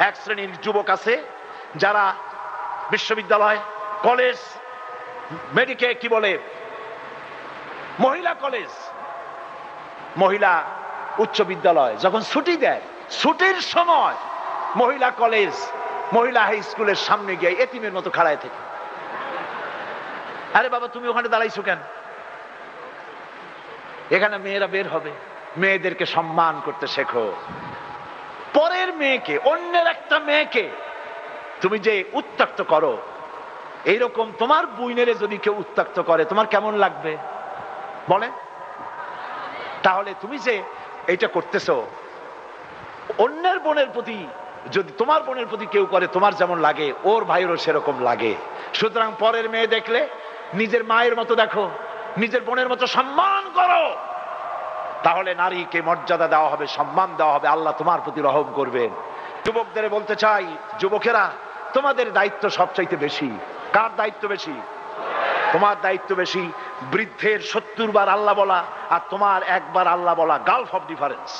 এক শ্রেণীর যুবক আছে যারা বিশ্ববিদ্যালয়, কলেজ, মেডিকেল, কি বলে, মহিলা কলেজ, মহিলা উচ্চ বিদ্যালয় যখন ছুটি দেয়, ছুটির সময় মহিলা কলেজ, মহিলা হাই স্কুলের সামনে গিয়ে এতিমের মতো খাড়ায় থেকে, আরে বাবা তুমি ওখানে দাঁড়াইছো কেন? এখানে মেয়েরা বের হবে, মেয়েদেরকে সম্মান করতে শেখো। পরের মেয়েকে, অন্যের একটা মেয়েকে তুমি যে উত্ত্যক্ত করো, এইরকম তোমার বুইনেরে যদি কেউ উত্ত্যক্ত করে তোমার কেমন লাগবে বলে? তাহলে তুমি যে এটা করতেছো, অন্যের বোনের প্রতি যদি তোমার বোনের প্রতি কেউ করে তোমার যেমন লাগে ওর ভাইয়েরও সেরকম লাগে। সুতরাং পরের মেয়ে দেখলে নিজের মায়ের মতো দেখো, নিজের বোনের মতো সম্মান করো, তাহলে নারীকে মর্যাদা দেওয়া হবে, সম্মান দেওয়া হবে, আল্লাহ তোমার প্রতি রহম করবেন। যুবকদের বলতে চাই, যুবকেরা তোমাদের দায়িত্ব সবচাইতে বেশি। কার দায়িত্ব বেশি? তোমার দায়িত্ব বেশি। বৃদ্ধের 70 বার আল্লাহ বলা আর তোমার একবার আল্লাহ বলা, গালফ অফ ডিফারেন্স।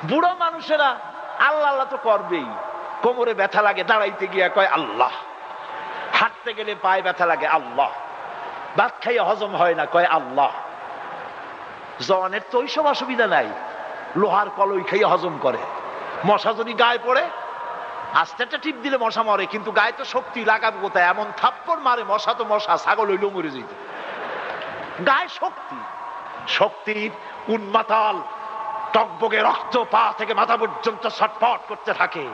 বুড়ো মানুষেরা আল্লাহ আল্লাহ তো করবেই, কোমরে ব্যথা লাগে দাঁড়াইতে গিয়া কয় আল্লাহ, হাঁটতে গেলে পায়ে ব্যথা লাগে আল্লাহ, ভাত খাইয়ে হজম হয় না কয় আল্লাহ। জওয়ানের তো ওইসব অসুবিধা নাই, লোহার কলই খাইয়ে হজম করে। মশা যদি গায়ে পড়ে আস্তে একটা টিপ দিলে মশা মরে, কিন্তু গায়ে তো শক্তি লাগাবে কোথায়? এমন থাপ্পড় মারে, মশা তো মশা, ছাগল হইলেও মরে যেত। গায়ে শক্তি, শক্তির উন্মাতাল টকবগে রক্ত পা থেকে মাথা পর্যন্ত ছটফট করতে থাকে।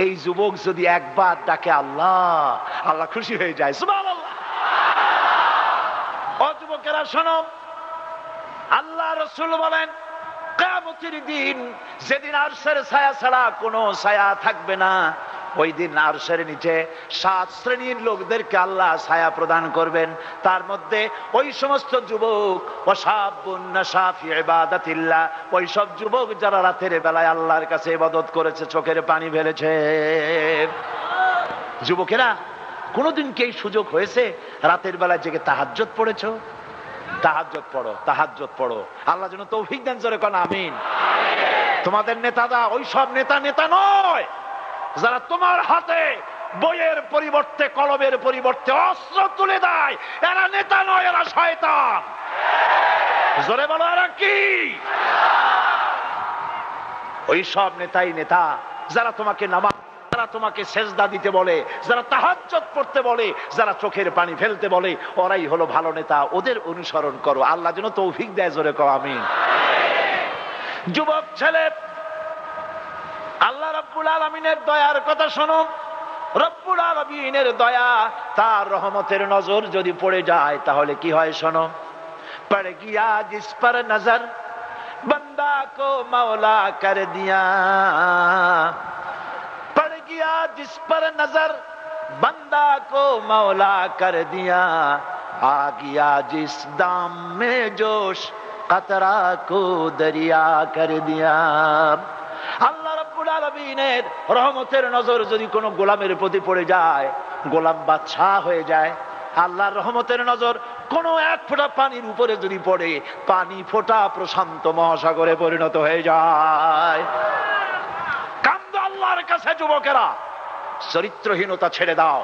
এই যুবক যদি একবার ডাকে আল্লাহ, আল্লাহ খুশি হয়ে যায়। সুবহানাল্লাহ। ও যুবকেরা শোনো, আল্লাহ রাসূল বলেন কিয়ামতের দিন যেদিন আরশের ছায়া ছাড়া কোনো ছায়া থাকবে না, ওই দিন আরশের নিচে 7 শ্রেণীর লোকদেরকে আল্লাহ ছায়া প্রদান করবেন। তার মধ্যে ওই সমস্ত যুবক, ওয়াশাবুন নাশা ফি ইবাদাতিল্লাহ, ওই সব যুবক যারা রাতের বেলায় আল্লাহর কাছে ইবাদত করেছে, চোখের পানি ফেলেছে। যুবকেরা কোনোদিন কি এই সুযোগ হয়েছে রাতের বেলায় জেগে তাহাজ্জুদ পড়েছো? তাহাজ্জুদ পড়ো, তাহাজ্জুদ পড়ো। আল্লাহ যেন তৌফিক দেন, জোরে কোন আমিন। তোমাদের নেতারা ওই সব নেতা নেতা নয় যারা তোমার হাতে বইয়ের পরিবর্তে, কলমের পরিবর্তে অস্ত্র তুলে দেয়। এরা নেতা নয়, এরা শয়তান। জোরে বলো এরা কি? ওই সব নেতাই নেতা যারা তোমাকে নামাজ, যারা তোমাকে সেজদা দিতে বলে, যারা তাহাজ্জুদ পড়তে বলে, যারা চোখের পানি ফেলতে বলে, ওরাই হলো ভালো নেতা। ওদের অনুসরণ করো। আল্লাহ যেন তৌফিক দেয়, জোরে কও আমিন। যুবক ছেলে, আল্লাহ রাব্বুল আলামিনের দয়ার কথা শোনো। রব্বুল আলামিনের দয়া, তার রহমতের নজর যদি পড়ে যায় তাহলে কি হয় শোনো। পড় গিয়া জিস পর নজর বন্দা কো মৌলা কর দিয়া, পড় গিয়া জিস পর নজর বন্দা কো মৌলা কর দিয়া, আ গিয়া জিস দাম মে জোশ কতরা কো দরিয়া কর দিয়া। আল্লাহ রাব্বুল আলামিনের রহমতের নজর যদি কোনো গোলামের প্রতি পড়ে যায়, গোলাম বাদশাহ হয়ে যায়। আল্লাহর রহমতের নজর কোনো এক ফোঁটা পানির উপরে যদি পড়ে, পানি ফোঁটা প্রশান্ত মহাসাগরে পরিণত হয়ে যায়। কান্দো আল্লাহর কাছে যুবকেরা, চরিত্রহীনতা ছেড়ে দাও।